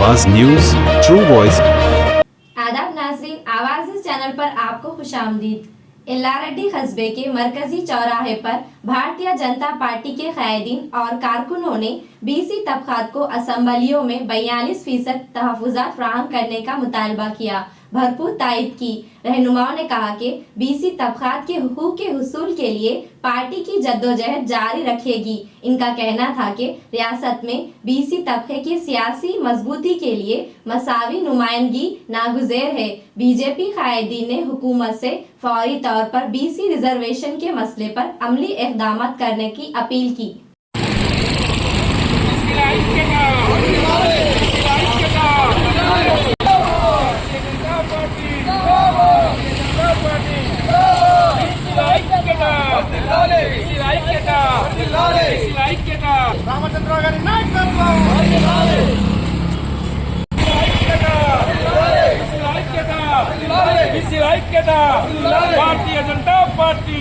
आवाज news, true voice. आदाब नाजरीन, आवाज इस चैनल पर आपको खुशामदीद। इल्लारेड्डी कस्बे के मरकजी चौराहे पर भारतीय जनता पार्टी के कायदीन और कारकुनों ने बीसी तबकात को असम्बलियों में 42% तहफुजात फराहम करने का मुतालबा किया। भरपूर तायद की रहनुमाओं ने कहा कि बीसी तबकात के हुकूक के हुसूल के लिए पार्टी की जद्दोजहद जारी रखेगी। इनका कहना था कि रियासत में बीसी तबके की सियासी मजबूती के लिए मसावी नुमाइंदगी नागुज़ेर है। बीजेपी कायदीन ने हुकूमत से फौरी तौर पर बीसी रिजर्वेशन के मसले पर अमली इक़दाम करने की अपील की। రామచంద్ర గారి నాయకత్వం భారతీయ జనతా పార్టీ